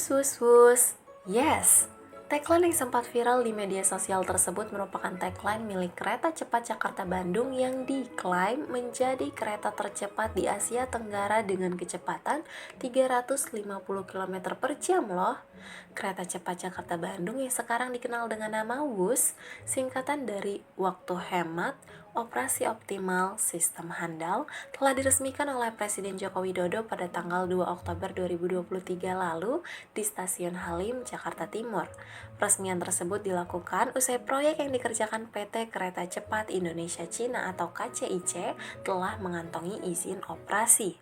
Wus wus wus. Yes, tagline yang sempat viral di media sosial tersebut merupakan tagline milik kereta cepat Jakarta-Bandung yang diklaim menjadi kereta tercepat di Asia Tenggara dengan kecepatan 350 km per jam loh. Kereta cepat Jakarta-Bandung yang sekarang dikenal dengan nama WUS, singkatan dari Waktu Hemat, Operasi Optimal, Sistem Handal, telah diresmikan oleh Presiden Joko Widodo pada tanggal 2 Oktober 2023 lalu di Stasiun Halim, Jakarta Timur. Peresmian tersebut dilakukan usai proyek yang dikerjakan PT Kereta Cepat Indonesia Cina atau KCIC telah mengantongi izin operasi.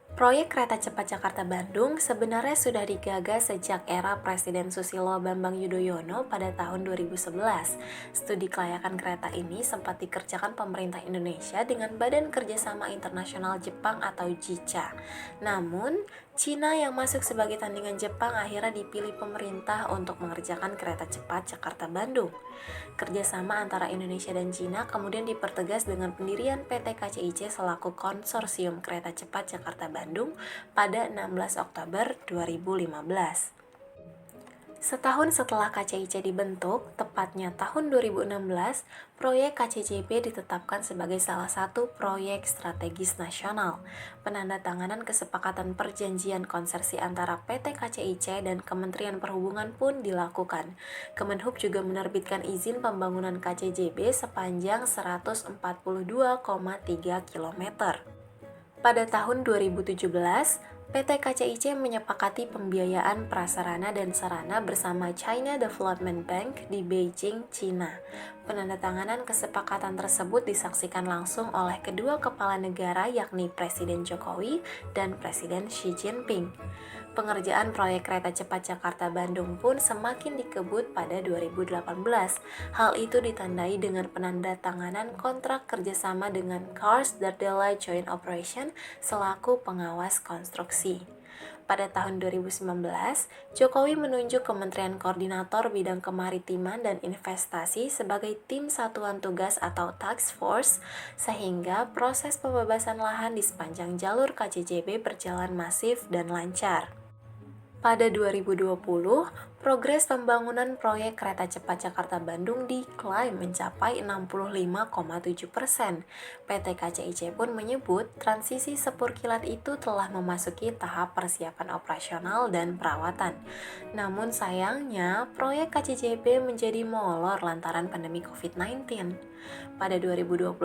Proyek kereta cepat Jakarta-Bandung sebenarnya sudah digagas sejak era Presiden Susilo Bambang Yudhoyono pada tahun 2011. Studi kelayakan kereta ini sempat dikerjakan pemerintah Indonesia dengan Badan Kerjasama Internasional Jepang atau JICA. Namun, Cina yang masuk sebagai tandingan Jepang akhirnya dipilih pemerintah untuk mengerjakan kereta cepat Jakarta-Bandung. Kerjasama antara Indonesia dan Cina kemudian dipertegas dengan pendirian PT KCIC selaku Konsorsium Kereta Cepat Jakarta-Bandung pada 16 Oktober 2015. Setahun setelah KCIC dibentuk, tepatnya tahun 2016, proyek KCJB ditetapkan sebagai salah satu proyek strategis nasional. Penandatanganan kesepakatan perjanjian konsersi antara PT KCIC dan Kementerian Perhubungan pun dilakukan. Kemenhub juga menerbitkan izin pembangunan KCJB sepanjang 142,3 km. Pada tahun 2017, PT KCIC menyepakati pembiayaan prasarana dan sarana bersama China Development Bank di Beijing, Cina. Penandatanganan kesepakatan tersebut disaksikan langsung oleh kedua kepala negara yakni Presiden Jokowi dan Presiden Xi Jinping. Pengerjaan proyek kereta cepat Jakarta-Bandung pun semakin dikebut pada 2018. Hal itu ditandai dengan penandatanganan kontrak kerjasama dengan Cars Dardela Joint Operation selaku pengawas konstruksi. Pada tahun 2019, Jokowi menunjuk Kementerian Koordinator Bidang Kemaritiman dan Investasi sebagai tim satuan tugas atau task force, sehingga proses pembebasan lahan di sepanjang jalur KCJB berjalan masif dan lancar. Pada 2020, progres pembangunan proyek kereta cepat Jakarta-Bandung diklaim mencapai 65,7%. PT KCIC pun menyebut transisi sepur kilat itu telah memasuki tahap persiapan operasional dan perawatan. Namun sayangnya, proyek KCJB menjadi molor lantaran pandemi COVID-19. Pada 2021,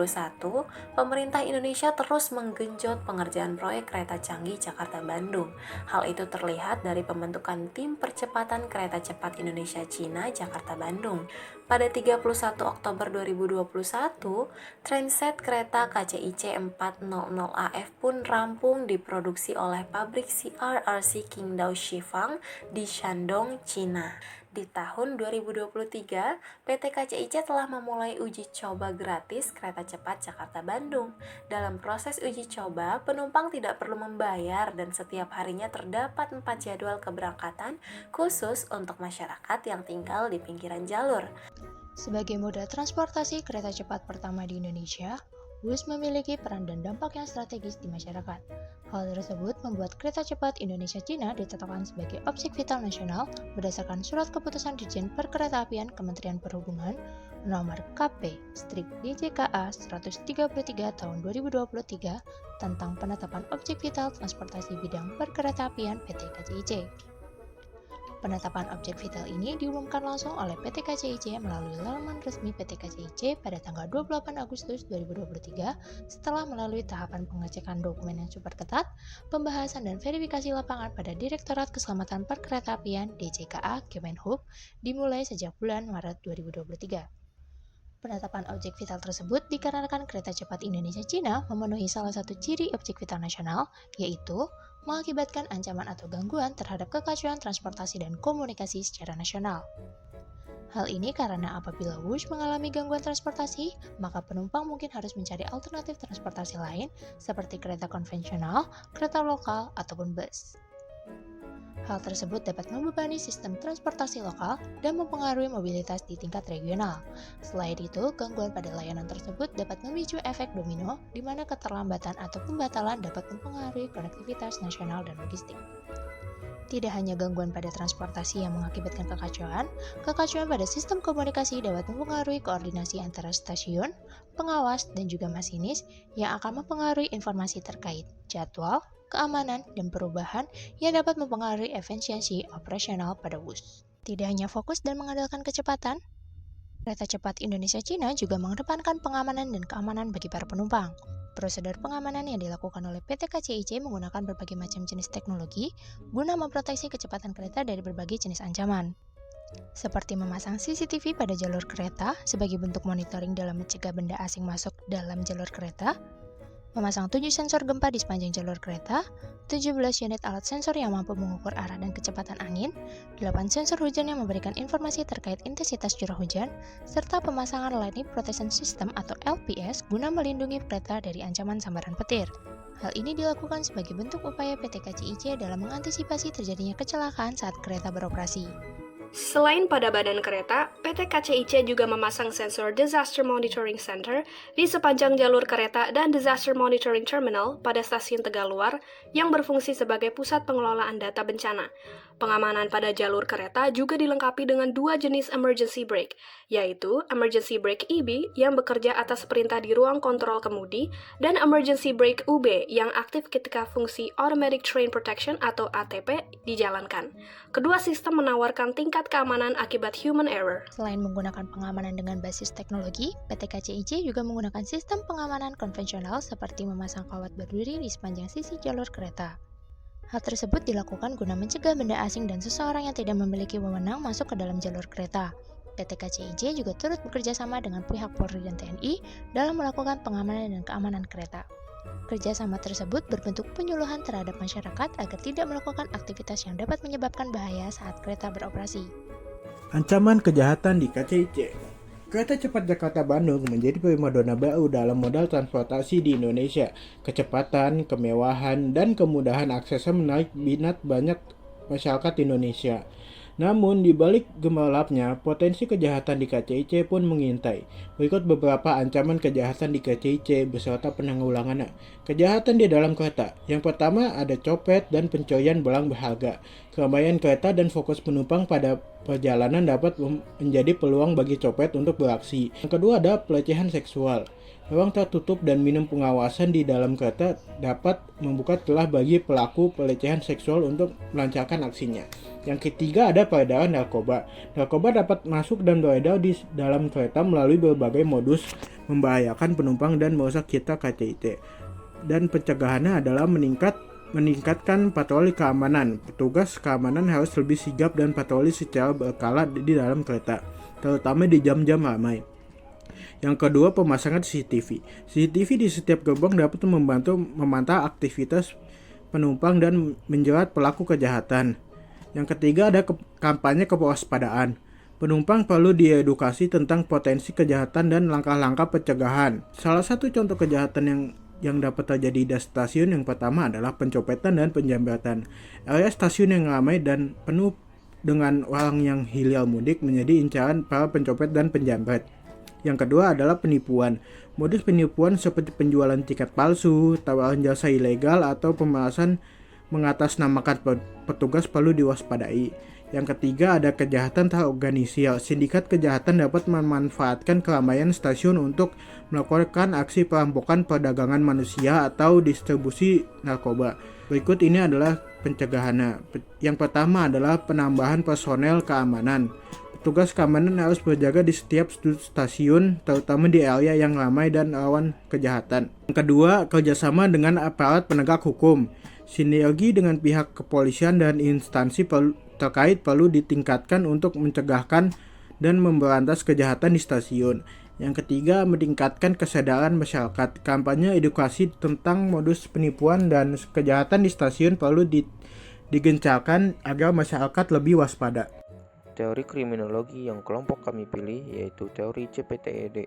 pemerintah Indonesia terus menggenjot pengerjaan proyek kereta canggih Jakarta-Bandung. Hal itu terlihat dari pembentukan tim percepatan kereta cepat Indonesia Cina Jakarta-Bandung. Pada 31 Oktober 2021, trainset kereta KCIC 400AF pun rampung diproduksi oleh pabrik CRRC Qingdao Shifang di Shandong, Cina. Di tahun 2023, PT KCIC telah memulai uji coba gratis kereta cepat Jakarta-Bandung. Dalam proses uji coba, penumpang tidak perlu membayar dan setiap harinya terdapat 4 jadwal keberangkatan khusus untuk masyarakat yang tinggal di pinggiran jalur. Sebagai moda transportasi kereta cepat pertama di Indonesia, WUS memiliki peran dan dampak yang strategis di masyarakat. Hal tersebut membuat kereta cepat Indonesia-Cina ditetapkan sebagai objek vital nasional berdasarkan Surat Keputusan Dirjen Perkeretaapian Kementerian Perhubungan nomor KP/DJKA 133 tahun 2023 tentang penetapan objek vital transportasi bidang perkeretaapian PT KCIC. Penetapan objek vital ini diumumkan langsung oleh PT KCIC melalui laman resmi PT KCIC pada tanggal 28 Agustus 2023 setelah melalui tahapan pengecekan dokumen yang super ketat, pembahasan dan verifikasi lapangan pada Direktorat Keselamatan Perkeretaapian DJKA Kemenhub dimulai sejak bulan Maret 2023. Penetapan objek vital tersebut dikarenakan kereta cepat Indonesia-Cina memenuhi salah satu ciri objek vital nasional, yaitu mengakibatkan ancaman atau gangguan terhadap kekacauan transportasi dan komunikasi secara nasional. Hal ini karena apabila WUS mengalami gangguan transportasi, maka penumpang mungkin harus mencari alternatif transportasi lain seperti kereta konvensional, kereta lokal, ataupun bus. Hal tersebut dapat membebani sistem transportasi lokal dan mempengaruhi mobilitas di tingkat regional. Selain itu, gangguan pada layanan tersebut dapat memicu efek domino, di mana keterlambatan atau pembatalan dapat mempengaruhi konektivitas nasional dan logistik. Tidak hanya gangguan pada transportasi yang mengakibatkan kekacauan pada sistem komunikasi dapat mempengaruhi koordinasi antara stasiun, pengawas, dan juga masinis yang akan mempengaruhi informasi terkait jadwal, keamanan, dan perubahan yang dapat mempengaruhi efisiensi operasional pada bus. Tidak hanya fokus dan mengandalkan kecepatan, kereta cepat Indonesia-Cina juga mengedepankan pengamanan dan keamanan bagi para penumpang. Prosedur pengamanan yang dilakukan oleh PT KCIC menggunakan berbagai macam jenis teknologi guna memproteksi kecepatan kereta dari berbagai jenis ancaman. Seperti memasang CCTV pada jalur kereta sebagai bentuk monitoring dalam mencegah benda asing masuk dalam jalur kereta, memasang 7 sensor gempa di sepanjang jalur kereta, 17 unit alat sensor yang mampu mengukur arah dan kecepatan angin, 8 sensor hujan yang memberikan informasi terkait intensitas curah hujan, serta pemasangan Lightning Protection System atau LPS guna melindungi kereta dari ancaman sambaran petir. Hal ini dilakukan sebagai bentuk upaya PT KCIC dalam mengantisipasi terjadinya kecelakaan saat kereta beroperasi. Selain pada badan kereta, PT KCIC juga memasang sensor Disaster Monitoring Center di sepanjang jalur kereta dan Disaster Monitoring Terminal pada stasiun Tegaluar yang berfungsi sebagai pusat pengelolaan data bencana. Pengamanan pada jalur kereta juga dilengkapi dengan 2 jenis emergency brake, yaitu emergency brake EB yang bekerja atas perintah di ruang kontrol kemudi dan emergency brake UB yang aktif ketika fungsi automatic train protection atau ATP dijalankan. Kedua sistem menawarkan tingkat keamanan akibat human error. Selain menggunakan pengamanan dengan basis teknologi, PT KCIC juga menggunakan sistem pengamanan konvensional seperti memasang kawat berduri di sepanjang sisi jalur kereta. Hal tersebut dilakukan guna mencegah benda asing dan seseorang yang tidak memiliki wewenang masuk ke dalam jalur kereta. PT KCIC juga turut bekerja sama dengan pihak Polri dan TNI dalam melakukan pengamanan dan keamanan kereta. Kerjasama tersebut berbentuk penyuluhan terhadap masyarakat agar tidak melakukan aktivitas yang dapat menyebabkan bahaya saat kereta beroperasi. Ancaman kejahatan di KCIC. Kereta cepat Jakarta-Bandung menjadi primadona baru dalam modal transportasi di Indonesia. Kecepatan, kemewahan, dan kemudahan aksesnya menarik minat banyak masyarakat Indonesia. Namun, di balik gemerlapnya, potensi kejahatan di KCIC pun mengintai. Berikut beberapa ancaman kejahatan di KCIC beserta penanggulangannya. Kejahatan di dalam kereta. Yang pertama ada copet dan pencurian barang berharga. Keramaian kereta dan fokus penumpang pada perjalanan dapat menjadi peluang bagi copet untuk beraksi. Yang kedua ada pelecehan seksual. Ruang tertutup dan minim pengawasan di dalam kereta dapat membuka celah bagi pelaku pelecehan seksual untuk melancarkan aksinya. Yang ketiga ada peredaran narkoba. Narkoba dapat masuk dan beredar di dalam kereta melalui berbagai modus membahayakan penumpang dan merusak citra KCIC. Dan pencegahannya adalah meningkatkan patroli keamanan. Petugas keamanan harus lebih sigap dan patroli secara berkala di dalam kereta, terutama di jam-jam ramai. Yang kedua, pemasangan CCTV. CCTV di setiap gerbong dapat membantu memantau aktivitas penumpang dan menjerat pelaku kejahatan. Yang ketiga, ada kampanye kewaspadaan. Penumpang perlu diedukasi tentang potensi kejahatan dan langkah-langkah pencegahan. Salah satu contoh kejahatan yang dapat terjadi di stasiun yang pertama adalah pencopetan dan penjambretan. Area stasiun yang ramai dan penuh dengan orang yang hilir mudik menjadi incaran para pencopet dan penjambret. Yang kedua adalah penipuan. Modus penipuan seperti penjualan tiket palsu, tawaran jasa ilegal, atau pemerasan mengatasnamakan petugas perlu diwaspadai. Yang ketiga ada kejahatan terorganisir. Sindikat kejahatan dapat memanfaatkan keramaian stasiun untuk melakukan aksi perampokan perdagangan manusia atau distribusi narkoba. Berikut ini adalah pencegahannya. Yang pertama adalah penambahan personel keamanan. Petugas keamanan harus berjaga di setiap sudut stasiun, terutama di area yang ramai dan rawan kejahatan. Yang kedua, kerjasama dengan aparat penegak hukum. Sinergi dengan pihak kepolisian dan instansi terkait perlu ditingkatkan untuk mencegahkan dan memberantas kejahatan di stasiun. Yang ketiga, meningkatkan kesadaran masyarakat. Kampanye edukasi tentang modus penipuan dan kejahatan di stasiun perlu digencarkan agar masyarakat lebih waspada. Teori kriminologi yang kelompok kami pilih yaitu teori CPTED,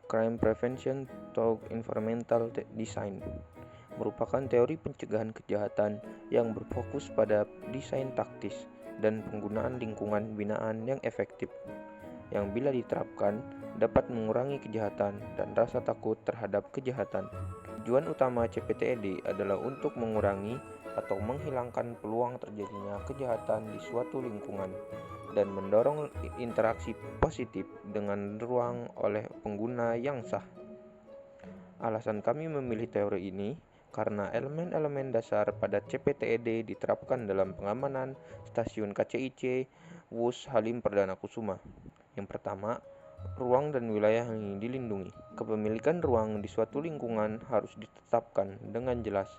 Crime Prevention Through Environmental Design, merupakan teori pencegahan kejahatan yang berfokus pada desain taktis dan penggunaan lingkungan binaan yang efektif, yang bila diterapkan dapat mengurangi kejahatan dan rasa takut terhadap kejahatan. Tujuan utama CPTED adalah untuk mengurangi atau menghilangkan peluang terjadinya kejahatan di suatu lingkungan dan mendorong interaksi positif dengan ruang oleh pengguna yang sah. Alasan kami memilih teori ini karena elemen-elemen dasar pada CPTED diterapkan dalam pengamanan stasiun KCIC WUS Halim Perdana Kusuma. Yang pertama, ruang dan wilayah yang ingin dilindungi. Kepemilikan ruang di suatu lingkungan harus ditetapkan dengan jelas,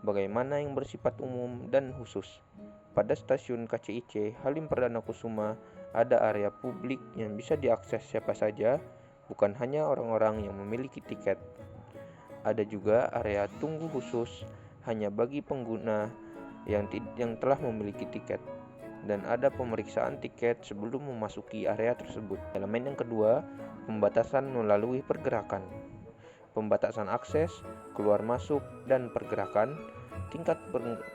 bagaimana yang bersifat umum dan khusus. Pada stasiun KCIC Halim Perdana Kusuma ada area publik yang bisa diakses siapa saja, bukan hanya orang-orang yang memiliki tiket. Ada juga area tunggu khusus hanya bagi pengguna yang telah memiliki tiket, dan ada pemeriksaan tiket sebelum memasuki area tersebut. Elemen yang kedua, pembatasan melalui pergerakan. Pembatasan akses, keluar masuk, dan pergerakan. Tingkat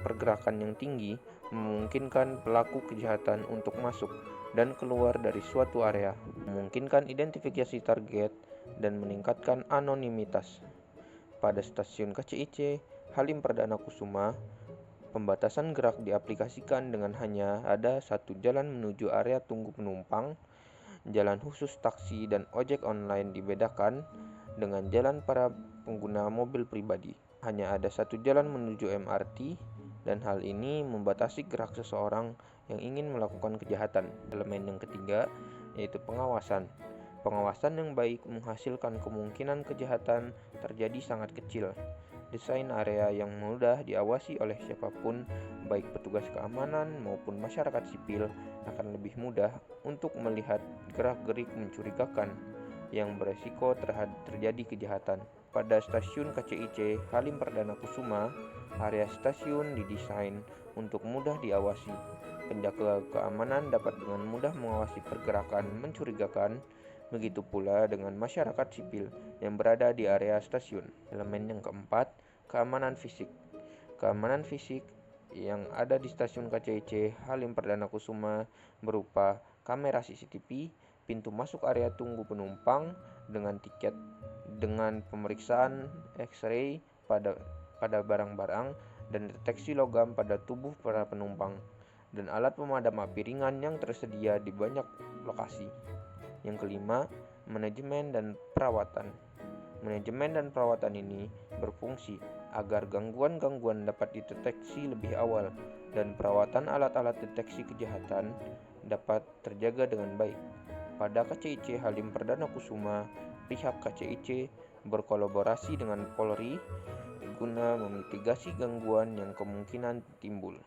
pergerakan yang tinggi memungkinkan pelaku kejahatan untuk masuk dan keluar dari suatu area, memungkinkan identifikasi target, dan meningkatkan anonimitas. Pada stasiun KCIC Halim Perdana Kusuma, pembatasan gerak diaplikasikan dengan hanya ada satu jalan menuju area tunggu penumpang. Jalan khusus taksi dan ojek online dibedakan dengan jalan para pengguna mobil pribadi. Hanya ada satu jalan menuju MRT, dan hal ini membatasi gerak seseorang yang ingin melakukan kejahatan. Elemen yang ketiga yaitu pengawasan. Pengawasan yang baik menghasilkan kemungkinan kejahatan terjadi sangat kecil. Desain area yang mudah diawasi oleh siapapun, baik petugas keamanan maupun masyarakat sipil, akan lebih mudah untuk melihat gerak-gerik mencurigakan yang beresiko terjadi kejahatan. Pada stasiun KCIC Halim Perdana Kusuma, area stasiun didesain untuk mudah diawasi. Penjaga keamanan dapat dengan mudah mengawasi pergerakan mencurigakan. Begitu pula dengan masyarakat sipil yang berada di area stasiun. Elemen yang keempat, keamanan fisik. Keamanan fisik yang ada di stasiun KCIC Halim Perdana Kusuma berupa kamera CCTV, pintu masuk area tunggu penumpang dengan tiket, dengan pemeriksaan X-ray pada barang-barang dan deteksi logam pada tubuh para penumpang, dan alat pemadam api ringan yang tersedia di banyak lokasi. Yang kelima, manajemen dan perawatan. Manajemen dan perawatan ini berfungsi agar gangguan-gangguan dapat dideteksi lebih awal dan perawatan alat-alat deteksi kejahatan dapat terjaga dengan baik. Pada KCIC Halim Perdana Kusuma, pihak KCIC berkolaborasi dengan Polri guna memitigasi gangguan yang kemungkinan timbul.